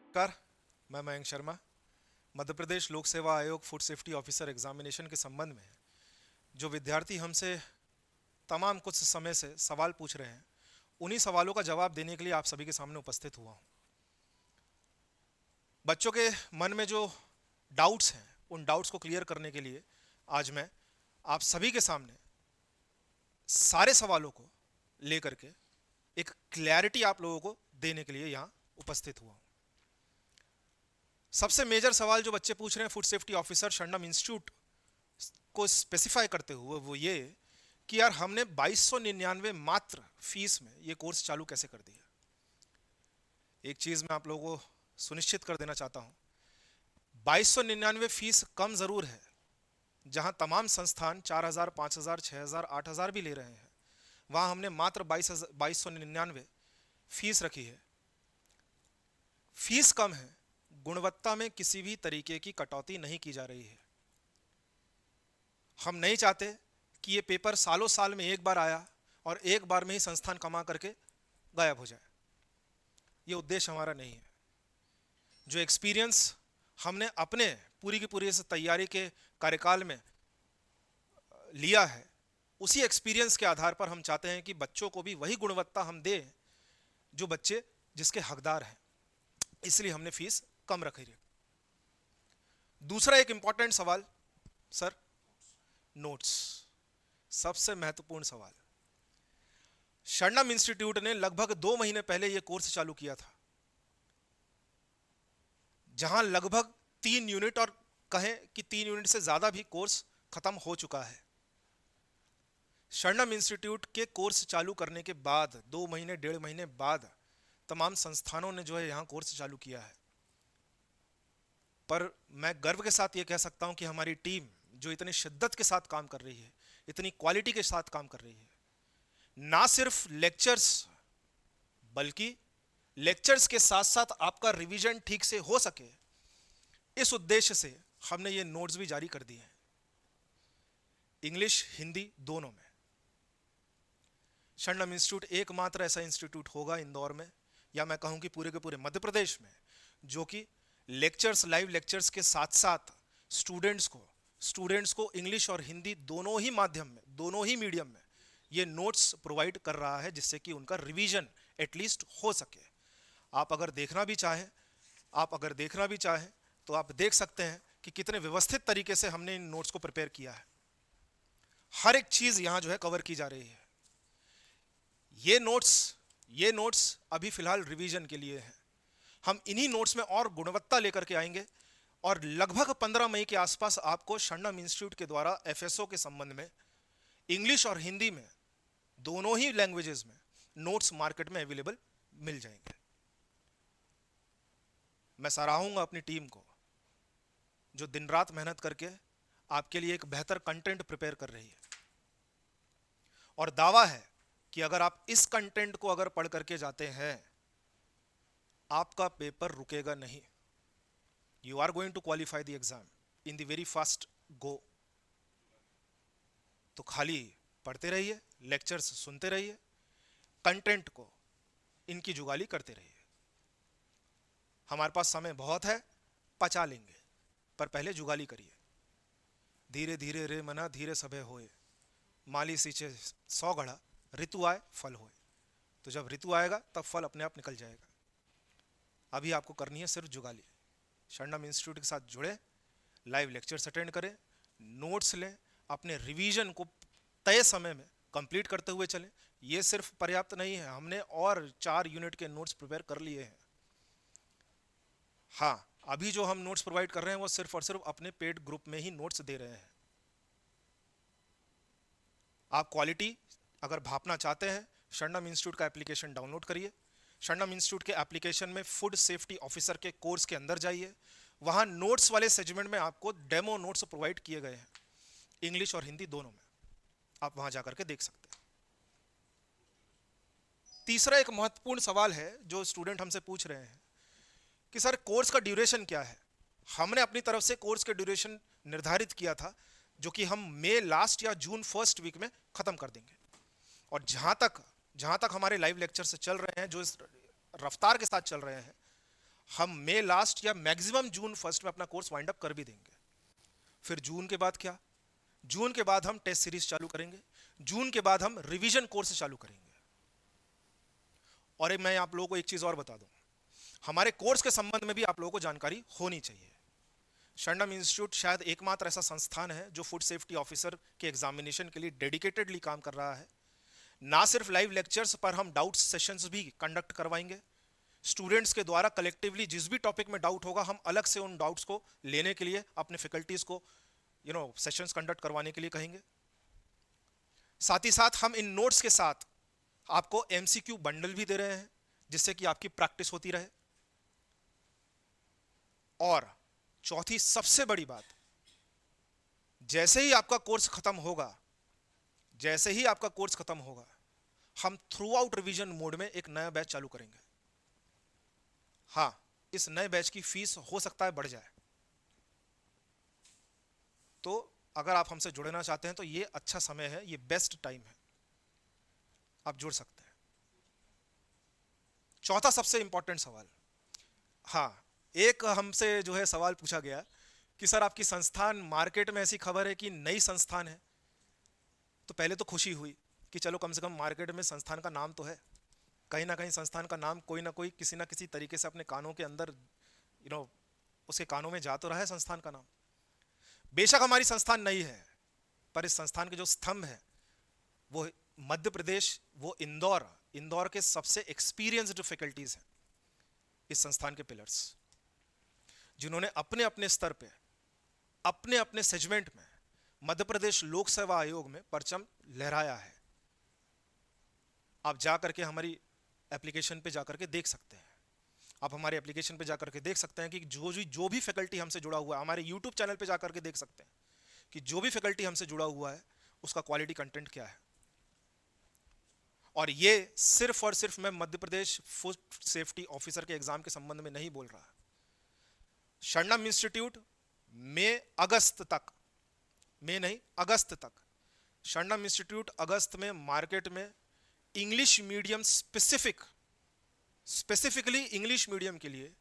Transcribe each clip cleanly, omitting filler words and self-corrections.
नमस्कार। मैं मयंक शर्मा। मध्य प्रदेश लोक सेवा आयोग फूड सेफ्टी ऑफिसर एग्जामिनेशन के संबंध में जो विद्यार्थी हमसे तमाम कुछ समय से सवाल पूछ रहे हैं, उन्हीं सवालों का जवाब देने के लिए आप सभी के सामने उपस्थित हुआ हूँ। बच्चों के मन में जो डाउट्स हैं, उन डाउट्स को क्लियर करने के लिए आज मैं आप सभी के सामने सारे सवालों को लेकर के एक क्लैरिटी आप लोगों को देने के लिए यहाँ उपस्थित हुआ हूँ। सबसे मेजर सवाल जो बच्चे पूछ रहे हैं फूड सेफ्टी ऑफिसर शरणम इंस्टीट्यूट को स्पेसिफाई करते हुए वो ये कि यार हमने 2299 मात्र फीस में ये कोर्स चालू कैसे कर दिया। एक चीज़ मैं आप लोगों को सुनिश्चित कर देना चाहता हूँ, 2299 फीस कम ज़रूर है। जहाँ तमाम संस्थान 4000, 5000, 6000, 8000 भी ले रहे हैं, वहाँ हमने मात्र 2299 फीस रखी है। फीस कम है, गुणवत्ता में किसी भी तरीके की कटौती नहीं की जा रही है। हम नहीं चाहते कि ये पेपर सालों साल में एक बार आया और एक बार में ही संस्थान कमा करके गायब हो जाए। ये उद्देश्य हमारा नहीं है। जो एक्सपीरियंस हमने अपने पूरी की पूरी इस तैयारी के कार्यकाल में लिया है, उसी एक्सपीरियंस के आधार पर हम चाहते हैं कि बच्चों को भी वही गुणवत्ता हम दें जो बच्चे जिसके हकदार हैं। इसलिए हमने फीस कम रखी है। दूसरा एक इंपॉर्टेंट सवाल सर, नोट्स। सबसे महत्वपूर्ण सवाल। शरणम इंस्टीट्यूट ने लगभग 2 महीने पहले यह कोर्स चालू किया था, जहां लगभग 3 यूनिट और कहें कि 3 यूनिट से ज्यादा भी कोर्स खत्म हो चुका है। शरणम इंस्टीट्यूट के कोर्स चालू करने के बाद 2 महीने 1.5 महीने बाद तमाम संस्थानों ने जो है यहां कोर्स चालू किया है। पर मैं गर्व के साथ ये कह सकता हूं कि हमारी टीम जो इतनी शिद्दत के साथ काम कर रही है, इतनी क्वालिटी के साथ काम कर रही है, ना सिर्फ लेक्चर्स बल्कि लेक्चर्स के साथ साथ आपका रिवीजन ठीक से हो सके, इस उद्देश्य से हमने ये नोट्स भी जारी कर दिए हैं, इंग्लिश हिंदी दोनों में। शरणम इंस्टीट्यूट एकमात्र ऐसा इंस्टीट्यूट होगा इंदौर में, या मैं कहूं कि पूरे के पूरे मध्य प्रदेश में, जो कि लेक्चर्स, लाइव लेक्चर्स के साथ साथ स्टूडेंट्स को इंग्लिश और हिंदी दोनों ही माध्यम में, दोनों ही मीडियम में ये नोट्स प्रोवाइड कर रहा है, जिससे कि उनका रिवीजन एटलीस्ट हो सके। आप अगर देखना भी चाहें तो आप देख सकते हैं कि कितने व्यवस्थित तरीके से हमने इन नोट्स को प्रिपेयर किया है। हर एक चीज यहां जो है कवर की जा रही है। ये नोट्स अभी फिलहाल रिवीजन के लिए हैं। हम इन्हीं नोट्स में और गुणवत्ता लेकर के आएंगे और लगभग 15 मई के आसपास आपको शरणम इंस्टीट्यूट के द्वारा एफएसओ के संबंध में इंग्लिश और हिंदी में दोनों ही लैंग्वेजेस में नोट्स मार्केट में अवेलेबल मिल जाएंगे। मैं सराहूंगा अपनी टीम को जो दिन रात मेहनत करके आपके लिए एक बेहतर कंटेंट प्रिपेयर कर रही है, और दावा है कि अगर आप इस कंटेंट को अगर पढ़ करके जाते हैं, आपका पेपर रुकेगा नहीं। You are going to qualify the exam in the very first go. तो खाली पढ़ते रहिए, लेक्चर्स सुनते रहिए, कंटेंट को इनकी जुगाली करते रहिए। हमारे पास समय बहुत है, पचा लेंगे, पर पहले जुगाली करिए। धीरे धीरे रे मना धीरे सबे होए, माली सींचे 100 घड़ा, ऋतु आए फल होए। तो जब ऋतु आएगा तब फल अपने आप निकल जाएगा। अभी आपको करनी है सिर्फ जुगाली। शरणम इंस्टीट्यूट के साथ जुड़े, लाइव लेक्चर्स अटेंड करें, नोट्स लें, अपने रिवीजन को तय समय में कंप्लीट करते हुए चलें। ये सिर्फ पर्याप्त नहीं है, हमने और 4 यूनिट के नोट्स प्रिपेयर कर लिए हैं। हाँ, अभी जो हम नोट्स प्रोवाइड कर रहे हैं वो सिर्फ और सिर्फ अपने पेड ग्रुप में ही नोट्स दे रहे हैं। आप क्वालिटी अगर भापना चाहते हैं, शरणम इंस्टीट्यूट का एप्लीकेशन डाउनलोड करिए। शरणम इंस्टीट्यूट के एप्लीकेशन में फूड सेफ्टी ऑफिसर के कोर्स के अंदर जाइए, वहां नोट्स वाले सेगमेंट में आपको डेमो नोट्स प्रोवाइड किए गए हैं, इंग्लिश और हिंदी दोनों में। आप वहां जाकर के देख सकते हैं। तीसरा एक महत्वपूर्ण सवाल है जो स्टूडेंट हमसे पूछ रहे हैं कि सर कोर्स का ड्यूरेशन क्या है। हमने अपनी तरफ से कोर्स के ड्यूरेशन निर्धारित किया था, जो कि हम मई लास्ट या जून फर्स्ट वीक में खत्म कर देंगे। और जहां तक हमारे लाइव लेक्चर से चल रहे हैं, जो इस रफ्तार के साथ चल रहे हैं, हम मई लास्ट या मैक्सिमम जून फर्स्ट में अपना कोर्स वाइंड अप कर भी देंगे। फिर जून के बाद क्या, जून के बाद हम टेस्ट सीरीज चालू करेंगे, जून के बाद हम रिवीजन कोर्स चालू करेंगे। और मैं आप लोगों को एक चीज और बता दूं, हमारे कोर्स के संबंध में भी आप लोगों को जानकारी होनी चाहिए। शरणम इंस्टीट्यूट शायद एकमात्र ऐसा संस्थान है जो फूड सेफ्टी ऑफिसर के एग्जामिनेशन के लिए डेडिकेटेडली काम कर रहा है। ना सिर्फ लाइव लेक्चर्स पर हम डाउट सेशंस भी कंडक्ट करवाएंगे, स्टूडेंट्स के द्वारा कलेक्टिवली जिस भी टॉपिक में डाउट होगा हम अलग से उन डाउट्स को लेने के लिए अपने फैकल्टीज को सेशंस कंडक्ट करवाने के लिए कहेंगे। साथ ही साथ हम इन नोट्स के साथ आपको एमसीक्यू बंडल भी दे रहे हैं जिससे कि आपकी प्रैक्टिस होती रहे। और चौथी सबसे बड़ी बात, जैसे ही आपका कोर्स खत्म होगा, जैसे ही आपका कोर्स खत्म होगा, हम थ्रू आउट रिवीजन मोड में एक नया बैच चालू करेंगे। हाँ, इस नए बैच की फीस हो सकता है बढ़ जाए, तो अगर आप हमसे जुड़ना चाहते हैं तो ये अच्छा समय है, ये बेस्ट टाइम है, आप जुड़ सकते हैं। चौथा सबसे इंपॉर्टेंट सवाल, हाँ, एक हमसे जो है सवाल पूछा गया कि सर आपकी संस्थान मार्केट में ऐसी खबर है कि नई संस्थान है। तो पहले तो खुशी हुई कि चलो कम से कम मार्केट में संस्थान का नाम तो है, कहीं ना कहीं संस्थान का नाम कोई ना कोई किसी ना किसी तरीके से अपने कानों के अंदर उसके कानों में जा तो रहा है संस्थान का नाम। बेशक हमारी संस्थान नई है, पर इस संस्थान के जो स्तंभ है वो मध्य प्रदेश, वो इंदौर के सबसे एक्सपीरियंस्ड फैकल्टीज हैं इस संस्थान के पिलर्स, जिन्होंने अपने अपने स्तर पे, अपने अपने सेगमेंट में मध्य प्रदेश लोक सेवा आयोग में परचम लहराया है। आप जा करके हमारी एप्लीकेशन पे जा करके देख सकते हैं, आप हमारे एप्लीकेशन पे जा करके देख सकते हैं कि जो भी फैकल्टी हमसे जुड़ा हुआ है, हमारे यूट्यूब चैनल पे जा करके देख सकते हैं कि जो भी फैकल्टी हमसे जुड़ा हुआ है उसका क्वालिटी कंटेंट क्या है। और ये सिर्फ और सिर्फ मैं Madhya Pradesh food safety officer के एग्जाम के संबंध में नहीं बोल रहा। शरणम इंस्टीट्यूट अगस्त तक शरणम इंस्टीट्यूट अगस्त में मार्केट में English medium specifically English medium के लिए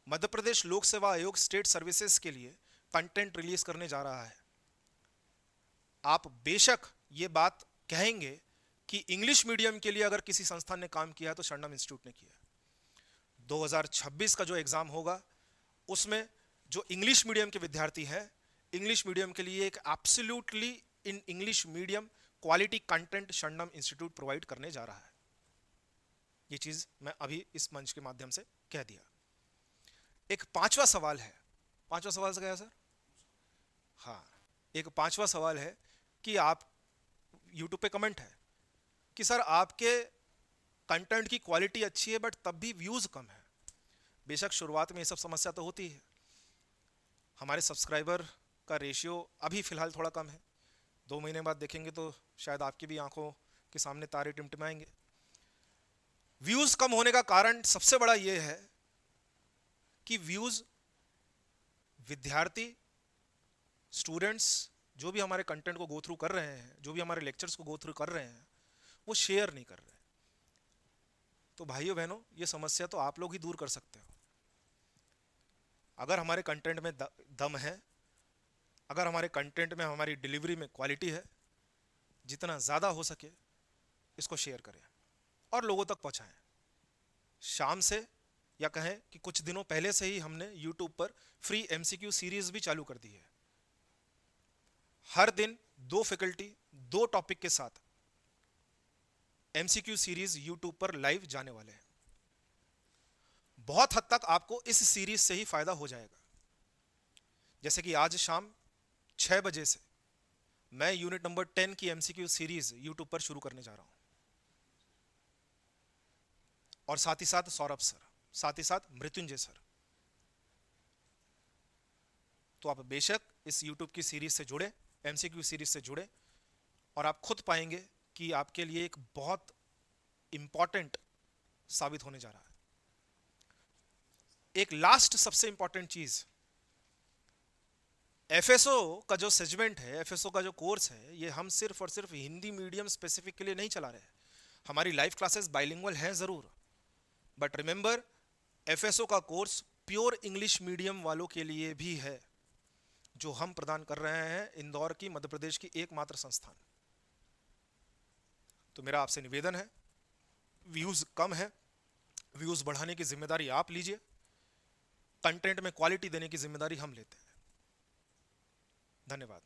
मध्य प्रदेश लोक सेवा आयोग स्टेट सर्विसेज के लिए कंटेंट रिलीज करने जा रहा है। आप बेशक ये बात कहेंगे कि इंग्लिश मीडियम के लिए अगर किसी संस्थान ने काम किया है तो शरणम इंस्टीट्यूट ने किया। 2026 का जो एग्जाम होगा उसमें जो इंग्लिश मीडियम के विद्यार्थी हैं, इंग्लिश मीडियम के लिए एक absolutely in English medium quality content शरणम इंस्टीट्यूट प्रोवाइड करने जा रहा है। ये चीज मैं अभी इस मंच के माध्यम से कह दिया। एक पांचवा सवाल है, पांचवा सवाल से गया सर, हाँ, एक पांचवा सवाल है कि आप यूट्यूब पे कमेंट है कि सर आपके कंटेंट की क्वालिटी अच्छी है बट तब भी व्यूज कम है। बेशक शुरुआत में ये सब समस्या तो होती है, हमारे सब्सक्राइबर का रेशियो अभी फिलहाल थोड़ा कम है, 2 महीने बाद देखेंगे तो शायद आपकी भी आंखों के सामने तारे टिमटिमाएंगे। व्यूज कम होने का कारण सबसे बड़ा ये है कि व्यूज विद्यार्थी, स्टूडेंट्स जो भी हमारे कंटेंट को गो थ्रू कर रहे हैं, जो भी हमारे लेक्चर्स को गो थ्रू कर रहे हैं, वो शेयर नहीं कर रहे। तो भाइयों बहनों, ये समस्या तो आप लोग ही दूर कर सकते हो। अगर हमारे कंटेंट में दम है, अगर हमारे कंटेंट में, हमारी डिलीवरी में क्वालिटी है, जितना ज़्यादा हो सके इसको शेयर करें और लोगों तक पहुंचाएं। शाम से या कहें कि कुछ दिनों पहले से ही हमने YouTube पर फ्री MCQ सीरीज भी चालू कर दी है। हर दिन 2 फैकल्टी 2 टॉपिक के साथ MCQ सीरीज YouTube पर लाइव जाने वाले हैं। बहुत हद तक आपको इस सीरीज से ही फायदा हो जाएगा। जैसे कि आज शाम 6 बजे से मैं यूनिट नंबर 10 की MCQ सीरीज YouTube पर शुरू करने जा रहा हूं, और साथ ही साथ सौरभ सर, साथ ही साथ मृत्युंजय सर। तो आप बेशक इस YouTube की सीरीज से जुड़े, MCQ सीरीज से जुड़े, और आप खुद पाएंगे कि आपके लिए एक बहुत इंपॉर्टेंट साबित होने जा रहा है। एक लास्ट सबसे इंपॉर्टेंट चीज, FSO का जो सेगमेंट है, FSO का जो कोर्स है, ये हम सिर्फ और सिर्फ हिंदी मीडियम स्पेसिफिक के लिए नहीं चला रहे हैं। हमारी लाइव क्लासेस बाइलिंगुअल हैं जरूर, बट रिमेंबर FSO का कोर्स प्योर इंग्लिश मीडियम वालों के लिए भी है, जो हम प्रदान कर रहे हैं, इंदौर की, मध्य प्रदेश की एकमात्र संस्थान। तो मेरा आपसे निवेदन है, व्यूज कम है, व्यूज बढ़ाने की जिम्मेदारी आप लीजिए, कंटेंट में क्वालिटी देने की जिम्मेदारी हम लेते हैं। धन्यवाद।